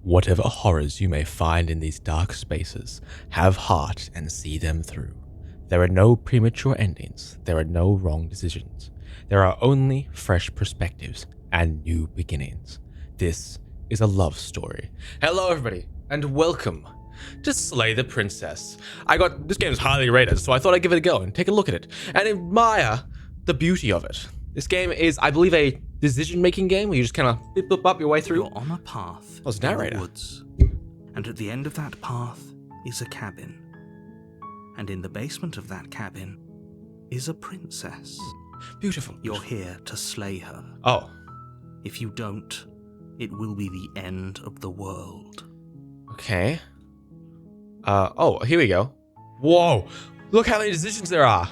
Whatever horrors you may find in these dark spaces, have heart and see them through. There are no premature endings, there are no wrong decisions. There are only fresh perspectives and new beginnings. This is a love story. Hello everybody, and welcome to Slay the Princess. This game is highly rated, so I thought I'd give it a go and take a look at it and admire the beauty of it. This game is, I believe, a decision-making game where you just kind of boop up your way through. You're on a path Oh, it's narrator. in the woods, and at the end of that path is a cabin. And in the basement of that cabin is a princess. Beautiful. You're here to slay her. Oh, If you don't, it will be the end of the world. okay. Oh, here we go. Whoa, look how many decisions there are.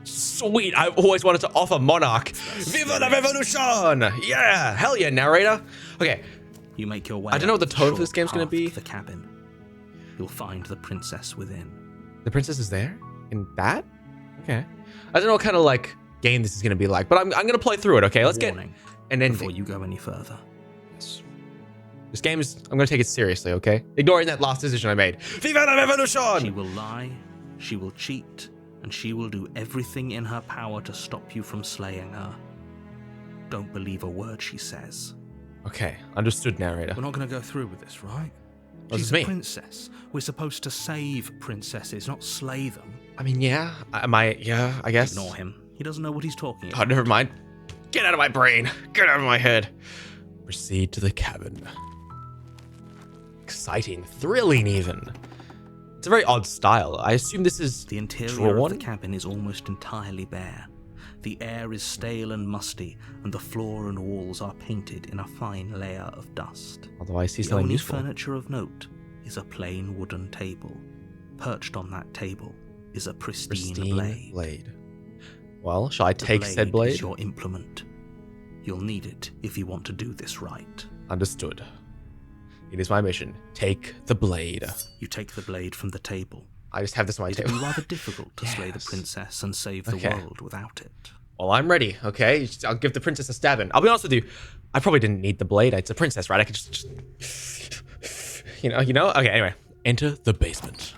Sweet, I've always wanted to offer Monarch. Viva la revolution! Yeah, hell yeah, narrator. Okay, You make your way. I don't know what the up tone of this short game's gonna path be. to the cabin. You'll find the princess within. the princess is there? In that? Okay. I don't know what kind of, like, game this is gonna be like, but I'm gonna play through it, okay? Let's get Warning, an ending. before you go any further. This game is, I'm gonna take it seriously, okay? Ignoring that last decision I made. Viva la She revolution! will lie, she will cheat, and she will do everything in her power to stop you from slaying her. Don't believe a word she says. Okay, understood, narrator. We're not going to go through with this, right? What does She's this a mean? princess. We're supposed to save princesses, not slay them. I mean, yeah, I guess. Ignore him. He doesn't know what he's talking Oh, about. never mind. Get out of my brain. Get out of my head. Proceed to the cabin. Exciting, thrilling even. It's a very odd style. I assume this is The interior drawn? of the cabin is almost entirely bare. The air is stale and musty, and the floor and walls are painted in a fine layer of dust. Although I see The something only useful. furniture of note is a plain wooden table. Perched on that table is a pristine blade. Well, shall I The take said blade? is your implement. You'll need it if you want to do this right. Understood. It is my mission. Take the blade. You take the blade from the table. I just have this on my It'd table. be rather difficult to slay the Yes. princess and save the Okay. world without it. Well, I'm ready, okay? I'll give the princess a stab in. I'll be honest with you, I probably didn't need the blade. It's a princess, right? I could just you know? Okay, anyway. Enter the basement.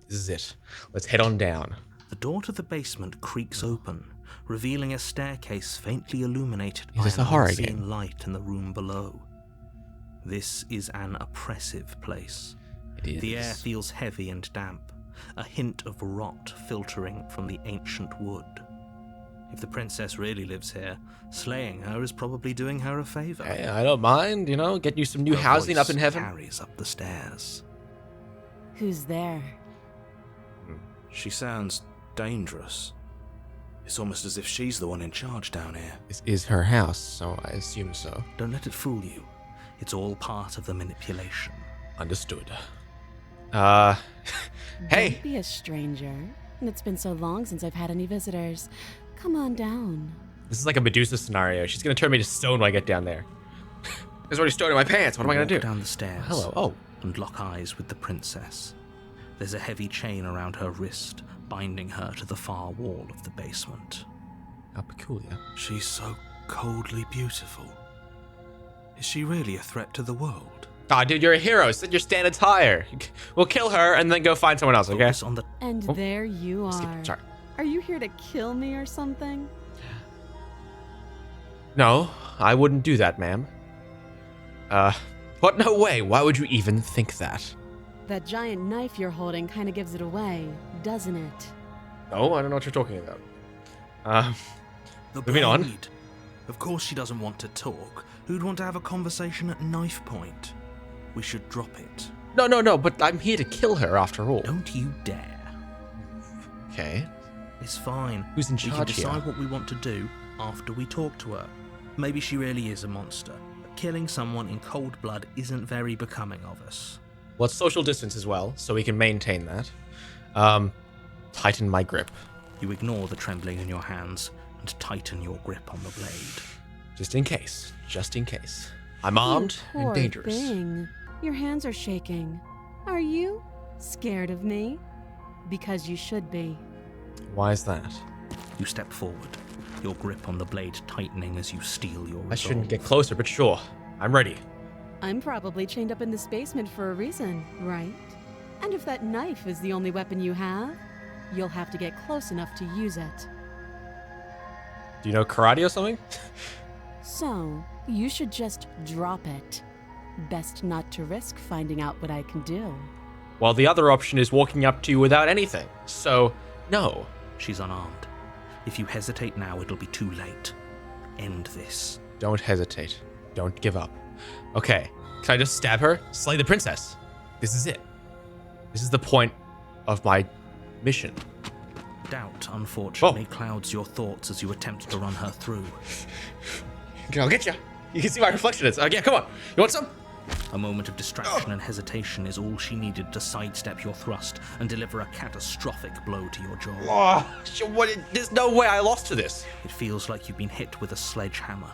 This is it. Let's head on down. The door to the basement creaks open, revealing a staircase faintly illuminated by this an a horror unseen game? light in the room below. This is an oppressive place. It is. The air feels heavy and damp, a hint of rot filtering from the ancient wood. If the princess really lives here, slaying her is probably doing her a favor. Hey, I don't mind, you know, get you some new Her housing up voice in heaven. carries up the stairs. Who's there? She sounds dangerous. It's almost as if she's the one in charge down here. This is her house, so I assume so. Don't let it fool you. It's all part of the manipulation. Understood. Don't Hey! be a stranger. And it's been so long since I've had any visitors. Come on down. This is like a Medusa scenario. She's gonna turn me to stone when I get down there. There's already stone in my pants. What am I gonna Walk do? down the stairs. Hello. Oh. And lock eyes with the princess. There's a heavy chain around her wrist, binding her to the far wall of the basement. How peculiar. She's so coldly beautiful. Is she really a threat to the world? Ah, dude, you're a hero. Set your standards higher. We'll kill her and then go find someone else, okay? Focus on the And Oh. there you Skip. are. Sorry. Are you here to kill me or something? No, I wouldn't do that, ma'am. What? No way. Why would you even think that? That giant knife you're holding kind of gives it away, doesn't it? No, I don't know what you're talking about. The Moving on. blade. Of course she doesn't want to talk. Who'd want to have a conversation at knife point? We should drop it. No, but I'm here to kill her after all. Don't you dare. Okay. It's fine. Who's in We can charge here? decide what we want to do after we talk to her. Maybe she really is a monster, but killing someone in cold blood isn't very becoming of us. Well, it's social distance as well, so we can maintain that. Tighten my grip. You ignore the trembling in your hands and tighten your grip on the blade. Just in case. Just in case. I'm armed You and poor dangerous. thing. Your hands are shaking. Are you scared of me? Because you should be. Why is that? You step forward, your grip on the blade tightening as you steel your resolve. I shouldn't get closer, but sure. I'm ready. I'm probably chained up in this basement for a reason, right? And if that knife is the only weapon you have, you'll have to get close enough to use it. Do you know karate or something? So, you should just drop it. Best not to risk finding out what I can do. Well, the other option is walking up to you without anything. So, no. She's unarmed. If you hesitate now, it'll be too late. End this. Don't hesitate. Don't give up. Okay, can I just stab her? Slay the princess. This is it. This is the point of my mission. Doubt, unfortunately, clouds your thoughts as you attempt to run her through. Okay, I'll get you. You can see my reflection is. Yeah, come on. You want some? A moment of distraction and hesitation is all she needed to sidestep your thrust and deliver a catastrophic blow to your jaw. Oh, there's no way I lost to this. It feels like you've been hit with a sledgehammer.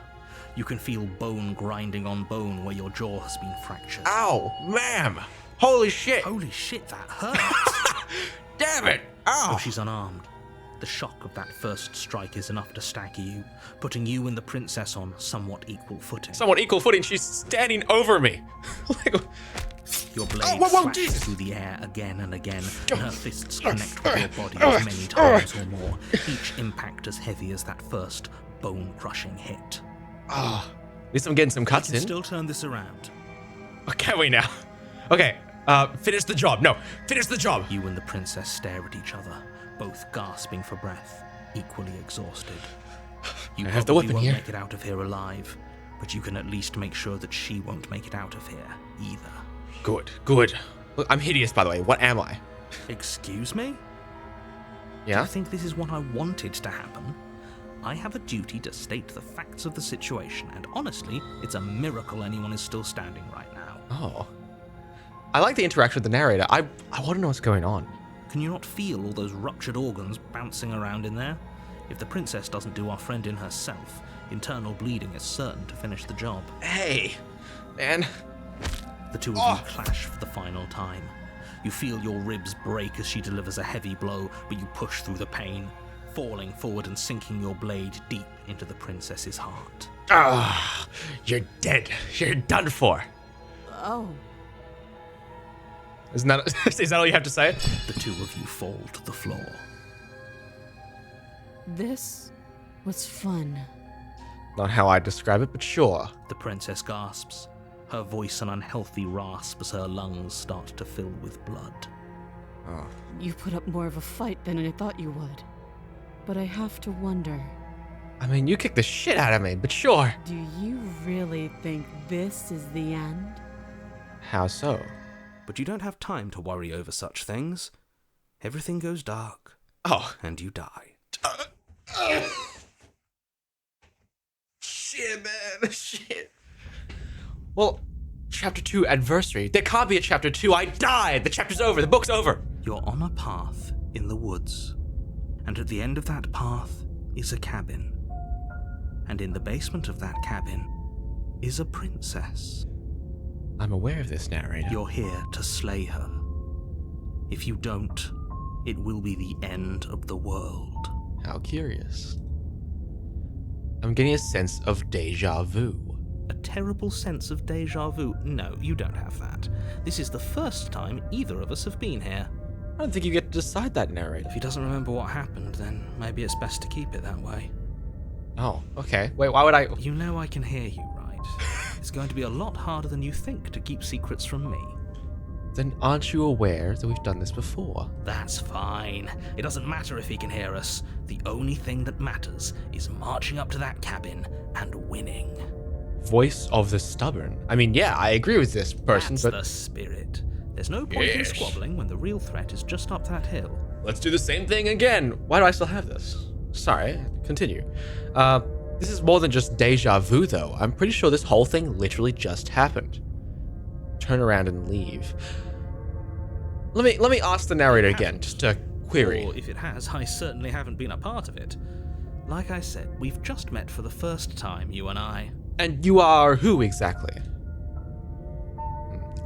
You can feel bone grinding on bone where your jaw has been fractured. Ow, ma'am. Holy shit. Holy shit, that hurt! Damn it. Ow. Though she's unarmed, the shock of that first strike is enough to stagger you, putting you and the princess on somewhat equal footing. Somewhat equal footing. She's standing over me. Your blade flashes through the air again and again, and her fists connect with your body as many times or more, each impact as heavy as that first bone-crushing hit. At least I'm getting some cuts We can in. still turn this around. Oh, can we now? Okay, finish the job. No, finish the job. You and the princess stare at each other, both gasping for breath, equally exhausted. You I have the probably weapon won't here. make it out of here alive, but you can at least make sure that she won't make it out of here either. Good, good. Look, I'm hideous, by the way. What am I? Excuse me? Yeah? I think this is what I wanted to happen. I have a duty to state the facts of the situation, and honestly, it's a miracle anyone is still standing right now. Oh. I like the interaction with the narrator. I want to know what's going on. Can you not feel all those ruptured organs bouncing around in there? If the princess doesn't do our friend in herself, internal bleeding is certain to finish the job. Hey, man. The two of you clash for the final time. You feel your ribs break as she delivers a heavy blow, but you push through the pain, falling forward and sinking your blade deep into the princess's heart. You're dead. You're done for. Oh, Is that all you have to say? The two of you fall to the floor. this was fun. Not how I describe it, but sure. The princess gasps, her voice an unhealthy rasp as her lungs start to fill with blood. You put up more of a fight than I thought you would. But I have to wonder, I mean, you kicked the shit out of me, but sure. do you really think this is the end? How so? But you don't have time to worry over such things. Everything goes dark, Oh. and you die. Shit, man. Shit. Well, chapter 2, adversary. There can't be a chapter 2. I died. The chapter's over. The book's over. You're on a path in the woods, and at the end of that path is a cabin. And in the basement of that cabin is a princess. I'm aware of this, narrator. You're here to slay her. If you don't, it will be the end of the world. How curious. I'm getting a sense of deja vu. A terrible sense of deja vu. No, you don't have that. This is the first time either of us have been here. I don't think you get to decide that, narrator. If he doesn't remember what happened, then maybe it's best to keep it that way. Oh, okay. Wait, why would I... You know I can hear you, right? It's going to be a lot harder than you think to keep secrets from me. Then aren't you aware that we've done this before? That's fine. It doesn't matter if he can hear us. The only thing that matters is marching up to that cabin and winning. Voice of the stubborn. I mean, yeah, I agree with this person, That's but... the spirit. There's no point in Yes. squabbling when the real threat is just up that hill. Let's do the same thing again. Why do I still have this? Sorry, continue. This is more than just deja vu, though. I'm pretty sure this whole thing literally just happened. Turn around and leave. Let me ask the narrator again, just to query. Or if it has, I certainly haven't been a part of it. Like I said, we've just met for the first time, you and I. And you are who exactly?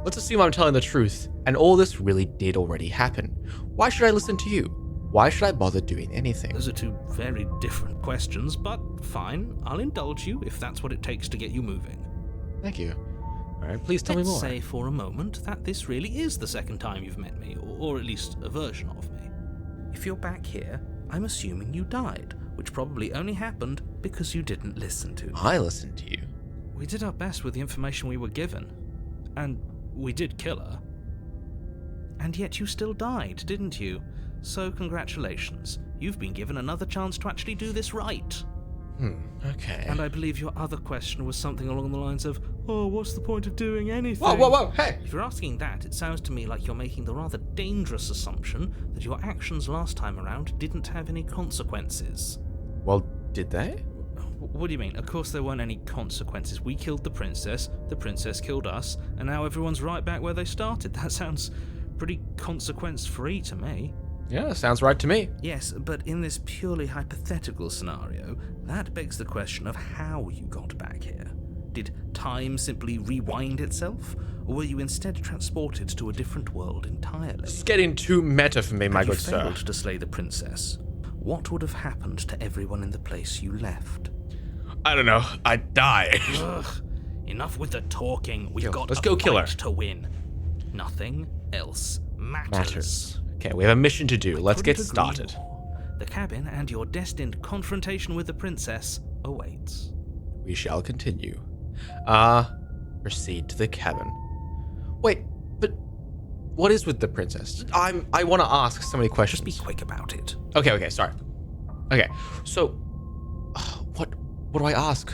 Let's assume I'm telling the truth, and all this really did already happen. Why should I listen to you? Why should I bother doing anything? Those are two very different questions, but fine. I'll indulge you if that's what it takes to get you moving. Thank you. Alright, please tell me Let's more. say for a moment that this really is the second time you've met me, or at least a version of me. If you're back here, I'm assuming you died, which probably only happened because you didn't listen to me. I listened to you. We did our best with the information we were given, and we did kill her. And yet you still died, didn't you? So congratulations, you've been given another chance to actually do this right. Okay. And I believe your other question was something along the lines of, oh, what's the point of doing anything? Whoa, hey! If you're asking that, it sounds to me like you're making the rather dangerous assumption that your actions last time around didn't have any consequences. Well, did they? What do you mean? Of course there weren't any consequences. We killed the princess killed us, and now everyone's right back where they started. That sounds pretty consequence-free to me. Yeah, sounds right to me. Yes, but in this purely hypothetical scenario, that begs the question of how you got back here. Did time simply rewind itself, or were you instead transported to a different world entirely? It's getting too meta for me, my Had you good sir. failed to slay the princess, what would have happened to everyone in the place you left? I don't know. I'd die. Ugh, enough with the talking. We've got let's a go kill her. fight to win. Nothing else matters. Okay, we have a mission to do. Let's get Couldn't agree started. more. The cabin and your destined confrontation with the princess awaits. We shall continue. Proceed to the cabin. Wait, but what is with the princess? I want to ask so many questions. Just be quick about it. Okay, sorry. Okay, so what do I ask?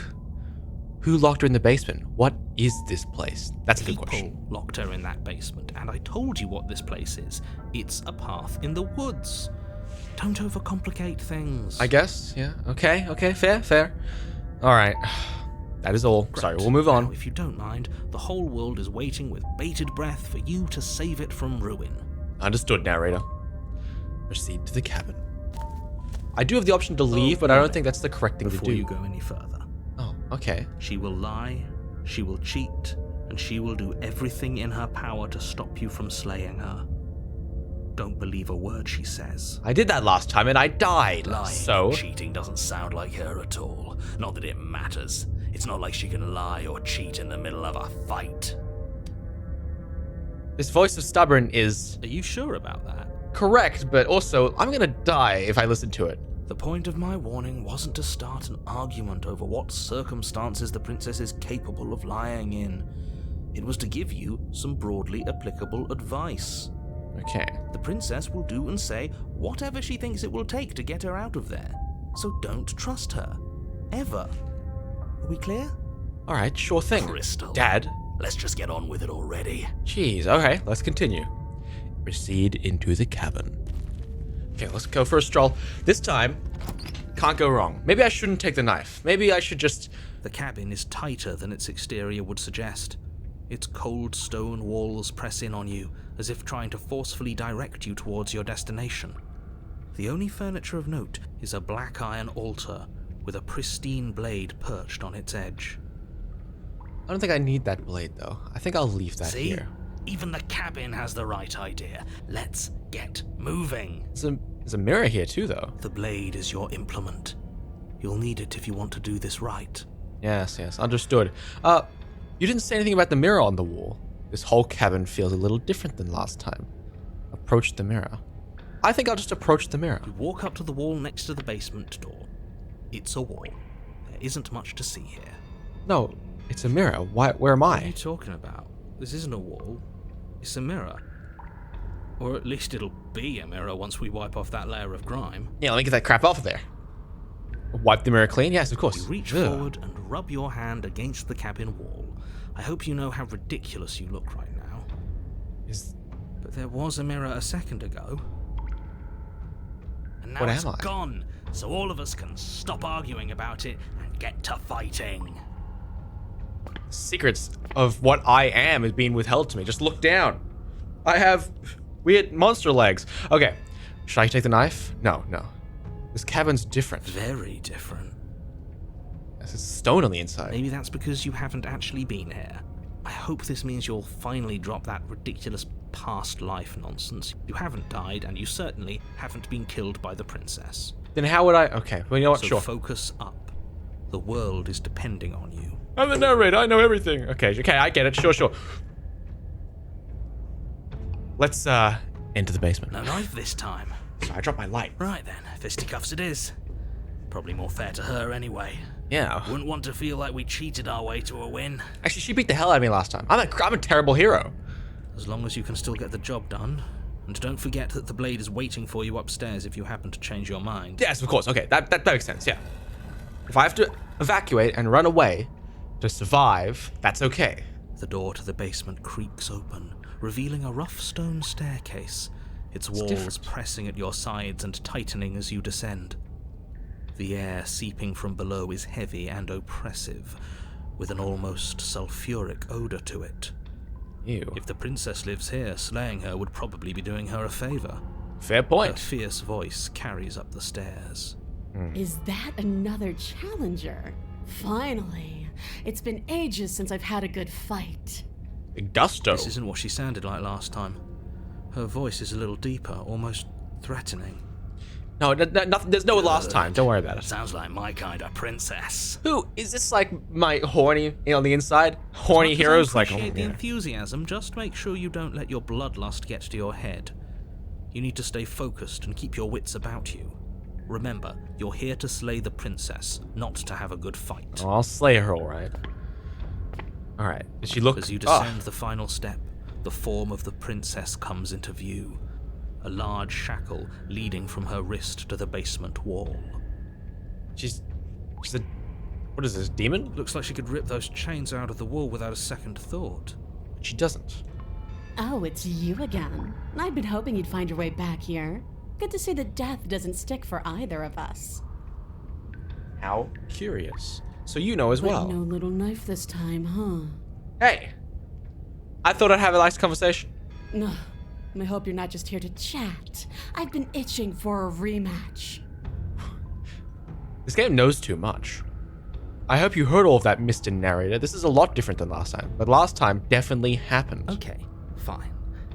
Who locked her in the basement? What is this place? That's a good question. People locked her in that basement, and I told you what this place is. It's a path in the woods. Don't overcomplicate things. I guess, yeah. Okay, fair. All right. That is all. Great. Sorry, we'll move on. Now, if you don't mind, the whole world is waiting with bated breath for you to save it from ruin. Understood, narrator. Proceed to the cabin. I do have the option to leave, but I don't think that's the correct thing to Before do. you go any further. Oh, okay. She will lie, she will cheat, and she will do everything in her power to stop you from slaying her. Don't believe a word she says. I did that last time and I died. Lying So and cheating doesn't sound like her at all. Not that it matters. It's not like she can lie or cheat in the middle of a fight. this voice of stubborn is Are you sure about that? correct, but also I'm gonna die if I listen to it. The point of my warning wasn't to start an argument over what circumstances the princess is capable of lying in. It was to give you some broadly applicable advice. Okay. The princess will do and say whatever she thinks it will take to get her out of there. So don't trust her. Ever. Are we clear? All right, sure thing. Crystal. Dad. Let's just get on with it already. Jeez, okay, let's continue. Proceed into the cabin. Okay, let's go for a stroll. This time, can't go wrong. Maybe I shouldn't take the knife. Maybe I should just... The cabin is tighter than its exterior would suggest. Its cold stone walls press in on you, as if trying to forcefully direct you towards your destination. The only furniture of note is a black iron altar with a pristine blade perched on its edge. I don't think I need that blade, though. I think I'll leave that See? here. Even the cabin has the right idea. Let's get moving. There's a mirror here, too, though. The blade is your implement. You'll need it if you want to do this right. Yes, understood. You didn't say anything about the mirror on the wall. This whole cabin feels a little different than last time. Approach the mirror. I think I'll just approach the mirror. You walk up to the wall next to the basement door. It's a wall. There isn't much to see here. No, it's a mirror. Where am What are you I? talking about? This isn't a wall. It's a mirror. Or at least it'll be a mirror once we wipe off that layer of grime. Yeah, let me get that crap off of there. Wipe the mirror clean? Yes, of course. You reach Ugh. forward and rub your hand against the cabin wall. I hope you know how ridiculous you look right now. Is... But there was a mirror a second ago. And now What it's am I? gone, so all of us can stop arguing about it and get to fighting. Secrets of what I am is being withheld to me. Just look down. I have weird monster legs. Okay, should I take the knife? No. This cabin's different. Very different. There's stone on the inside. Maybe that's because you haven't actually been here. I hope this means you'll finally drop that ridiculous past life nonsense. You haven't died, and you certainly haven't been killed by the princess. Then how would I... Okay, well, you know what? So Sure. focus up. The world is depending on you. I'm the narrator. I know everything. Okay, I get it. Sure. Let's into the basement. No knife this time. So I dropped my light. Right then, fisticuffs it is. Probably more fair to her anyway. Yeah. Wouldn't want to feel like we cheated our way to a win. Actually, she beat the hell out of me last time. I'm a terrible hero. As long as you can still get the job done. And don't forget that the blade is waiting for you upstairs if you happen to change your mind. Yes, of course. Okay, that makes sense, yeah. If I have to evacuate and run away to survive, that's okay. The door to the basement creaks open, revealing a rough stone staircase, its walls pressing at your sides and tightening as you descend. The air seeping from below is heavy and oppressive, with an almost sulfuric odor to it. Ew. If the princess lives here, slaying her would probably be doing her a favor. Fair Her point. fierce voice carries up the stairs. Is that another challenger? Finally. It's been ages since I've had a good fight. Big gusto. This isn't what she sounded like last time. Her voice is a little deeper, almost threatening. No, nothing. There's no last time. Don't worry about it. Sounds like my kind of princess. Who is this? Like my horny on the inside? Horny heroes like. Appreciate the enthusiasm. Just make sure you don't let your bloodlust get to your head. You need to stay focused and keep your wits about you. Remember, you're here to slay the princess, not to have a good fight. Oh, I'll slay her, all right. All right. Does she look? As you descend the final step, the form of the princess comes into view. A large shackle leading from her wrist to the basement wall. She's a. What is this? Demon? Looks like she could rip those chains out of the wall without a second thought. She doesn't. Oh, it's you again. I'd been hoping you'd find your way back here. Good to see that death doesn't stick for either of us. How curious. So you know as well. But no little knife this time, huh? Hey. I thought I'd have a nice conversation. No. I hope you're not just here to chat. I've been itching for a rematch. This game knows too much. I hope you heard all of that, Mr. Narrator. This is a lot different than last time, but last time definitely happened. Okay, fine.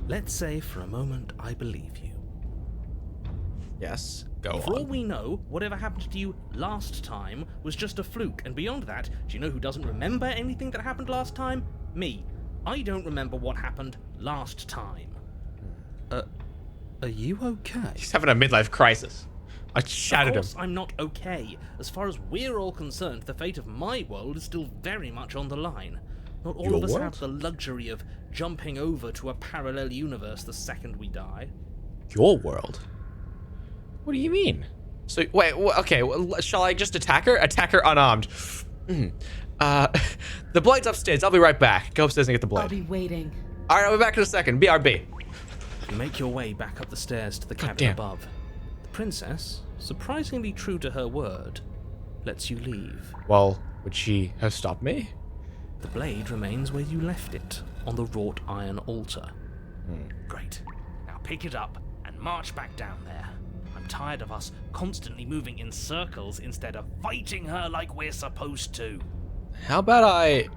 Let's say for a moment I believe you. Yes, go For all on. we know, whatever happened to you last time was just a fluke, and beyond that, do you know who doesn't remember anything that happened last time? Me. I don't remember what happened last time. Are you okay? He's having a midlife crisis. I shattered him. Of course I'm not okay. As far as we're all concerned, the fate of my world is still very much on the line. Not all Your of us world? have the luxury of jumping over to a parallel universe the second we die. Your world? What do you mean? So, wait, okay, shall I just attack her? Attack her unarmed. The blade's upstairs. I'll be right back. Go upstairs and get the I'll blade. be waiting. All right, I'll be back in a second. BRB. You make your way back up the stairs to the cabin damn. above. The princess, surprisingly true to her word, lets you leave. Well, would she have stopped me? The blade remains where you left it, on the wrought iron altar. Great. Now pick it up and march back down there. I'm tired of us constantly moving in circles instead of fighting her like we're supposed to. How about I...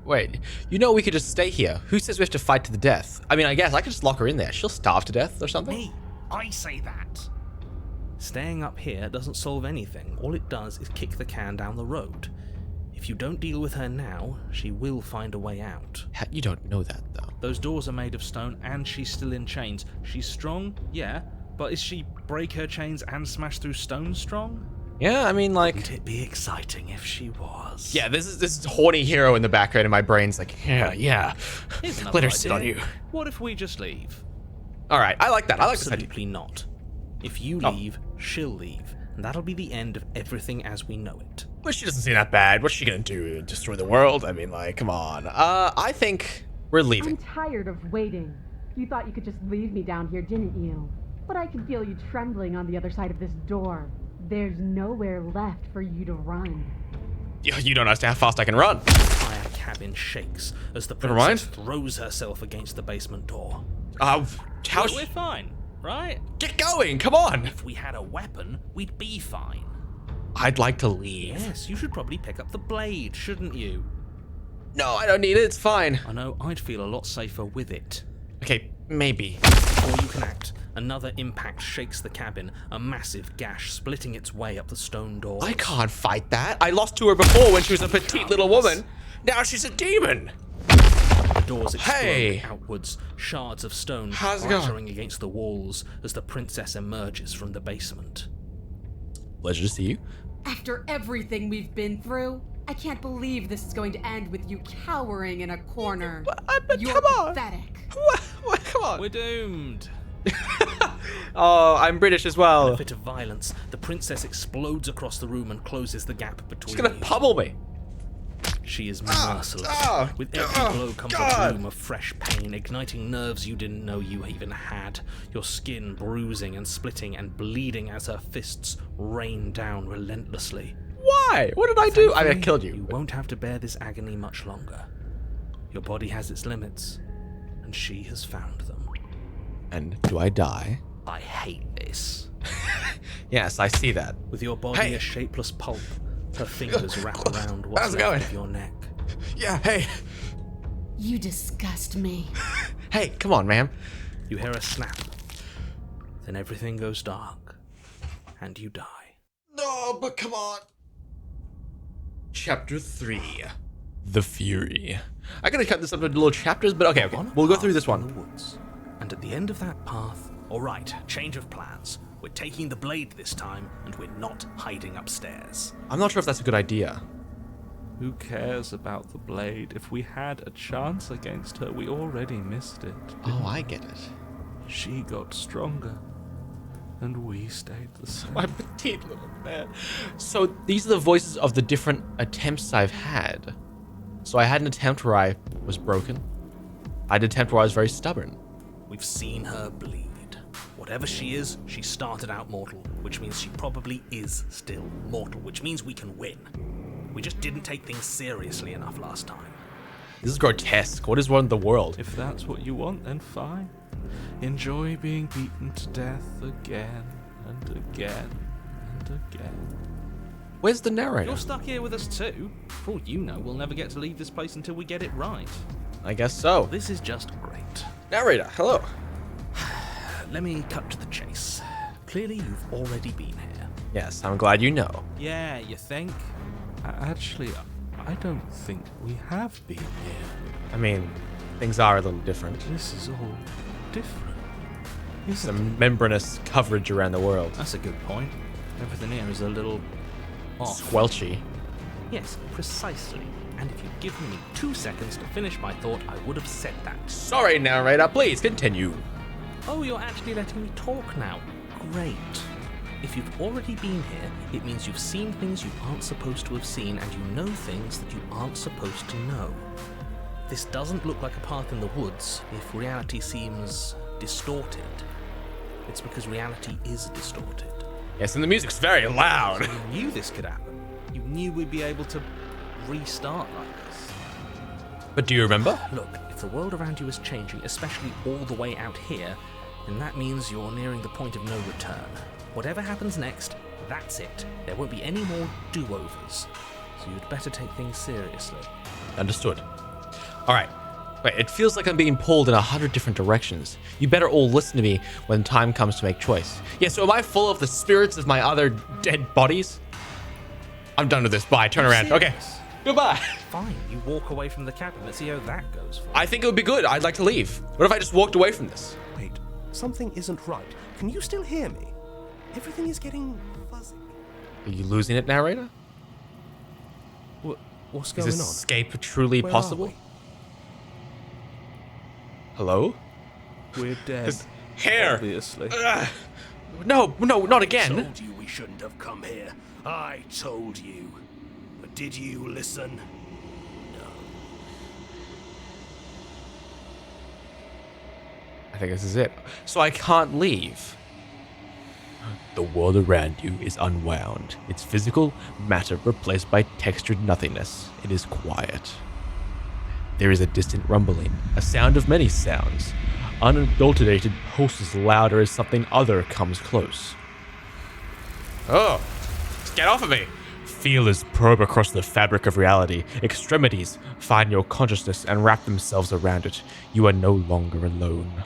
Wait, you know we could just stay here. Who says we have to fight to the death? I mean, I guess I could just lock her in there. She'll starve to death or something. Me, I say that. Staying up here doesn't solve anything. All it does is kick the can down the road. If you don't deal with her now, she will find a way out. You don't know that, though. Those doors are made of stone and she's still in chains. She's strong, yeah, but is she break her chains and smash through stone strong? Yeah, I mean, like... Wouldn't it be exciting if she was? Yeah, this is horny hero in the background, and my brain's like, yeah. Here's another Let her idea. sit on you. What if we just leave? All right, I like that. I like this idea. Absolutely not. If you leave, she'll leave, and that'll be the end of everything as we know it. Well, she doesn't seem that bad. What's she gonna do? Destroy the world? I mean, like, come on. I think we're I'm leaving. tired of waiting. You thought you could just leave me down here, didn't you? But I can feel you trembling on the other side of this door. There's nowhere left for you to run. You don't understand how fast I can run. The entire cabin shakes as the Never mind. princess throws herself against the basement door. How? We're fine, right? Get going! Come on! If we had a weapon, we'd be fine. I'd like to leave. Yes, you should probably pick up the blade, shouldn't you? No, I don't need it. It's fine. I know I'd feel a lot safer with it. Okay, maybe. Before you can act, another impact shakes the cabin, a massive gash splitting its way up the stone door. I can't fight that. I lost to her before when she was a petite little woman. Now she's a demon. The doors explode Hey. outwards, shards of stone How's it going? clattering against the walls as the princess emerges from the basement. Pleasure to see you. After everything we've been through, I can't believe this is going to end with you cowering in a corner. But You're come on. pathetic. What? Come on. We're doomed. Oh, I'm British as well. In a fit of violence, the princess explodes across the room and closes the gap between She's gonna you. pummel me. She is merciless. With every blow comes a bloom of fresh pain, igniting nerves you didn't know you even had. Your skin bruising and splitting and bleeding as her fists rain down relentlessly. Why? What did I do? I Thankfully, killed you. You won't have to bear this agony much longer. Your body has its limits, and she has found them. And do I die? I hate this. Yes, I see that. With your body Hey. a shapeless pulp, her fingers wrap around How's what's it left going? of your neck. Yeah, hey. You disgust me. Hey, come on, ma'am. You hear a snap. Then everything goes dark, and you die. No, but come on. Chapter 3. The Fury. I gotta cut this up into little chapters, but okay. On a We'll go path through this in one. the woods, and at the end of that path, all right, change of plans. We're taking the blade this time, and we're not hiding upstairs. I'm not sure if that's a good idea. Who cares about the blade? If we had a chance against her, we already missed it. Oh, I get it. She got stronger, and we stayed the same. My petite little man. So these are the voices of the different attempts I've had. So I had an attempt where I was broken. I had an attempt where I was very stubborn. We've seen her bleed. Whatever she is, she started out mortal, which means she probably is still mortal, which means we can win. We just didn't take things seriously enough last time. This is grotesque. What is wrong with the world? If that's what you want, then fine. Enjoy being beaten to death again and again and again. Where's the narrator? You're stuck here with us too. For all you know, we'll never get to leave this place until we get it right. I guess so. This is just great. Narrator, hello. Let me cut to the chase. Clearly, you've already been here. Yes, I'm glad you know. Yeah, you think? Actually, I don't think we have been here. I mean, things are a little different. This is all different. Some membranous coverage around the world. That's a good point. Everything here is a little off. Squelchy. Yes, precisely. And if you'd given me 2 seconds to finish my thought, I would have said that. Sorry, narrator, please continue. Oh, you're actually letting me talk now. Great. If you've already been here, it means you've seen things you aren't supposed to have seen, and you know things that you aren't supposed to know. This doesn't look like a path in the woods if reality seems distorted. It's because reality is distorted. Yes, and the music's very loud. You knew this could happen. You knew we'd be able to restart like this. But do you remember? Look, if the world around you is changing, especially all the way out here, then that means you're nearing the point of no return. Whatever happens next, that's it. There won't be any more do-overs. So you'd better take things seriously. Understood. All right. Wait, it feels like I'm being pulled in 100 different directions. You better all listen to me when time comes to make choice. Yeah, so am I full of the spirits of my other dead bodies? I'm done with this. Bye. Turn around. Okay. Goodbye. Fine, you walk away from the cabin. Let's see how that goes for you. I think it would be good. I'd like to leave. What if I just walked away from this? Wait, something isn't right. Can you still hear me? Everything is getting fuzzy. Are you losing it, narrator? What's Is going this on? escape truly Where are possible? we? Hello? We're dead. This hair. Obviously. No, not again. Told you we shouldn't have come here. I told you. But did you listen? I think this is it. So I can't leave. The world around you is unwound. Its physical matter replaced by textured nothingness. It is quiet. There is a distant rumbling, a sound of many sounds. Unadulterated pulses louder as something other comes close. Oh, get off of me! Feelers probe across the fabric of reality. Extremities find your consciousness and wrap themselves around it. You are no longer alone.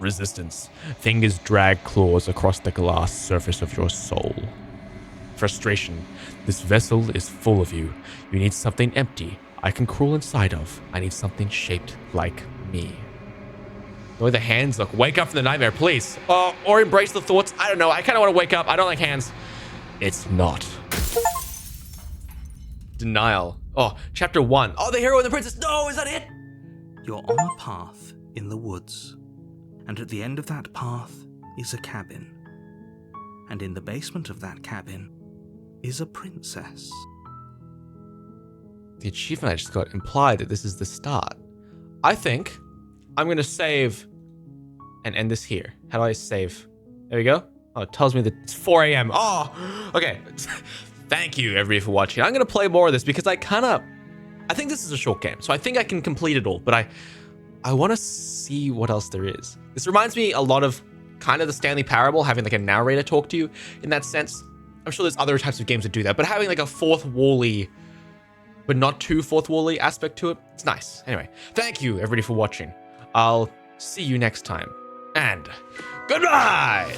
Resistance. Fingers drag claws across the glass surface of your soul. Frustration. This vessel is full of you. You need something empty I can crawl inside of. I need something shaped like me. The way the hands look. Wake up from the nightmare, please. Or embrace the thoughts. I don't know. I kind of want to wake up. I don't like hands. It's not. Denial. Oh, chapter 1. Oh, the hero and the princess. No, is that it? You're on a path in the woods, and at the end of that path is a cabin. And in the basement of that cabin is a princess. The achievement I just got implied that this is the start. I think I'm going to save and end this here. How do I save? There we go. Oh, it tells me that it's 4 a.m. Oh, okay. Thank you, everybody, for watching. I'm going to play more of this because I think this is a short game, so I think I can complete it all, but I want to see what else there is. This reminds me a lot of kind of the Stanley Parable, having like a narrator talk to you in that sense. I'm sure there's other types of games that do that, but having like a fourth wall-y, but not too fourth wall-y aspect to it, it's nice. Anyway, thank you, everybody, for watching. I'll see you next time, and goodbye!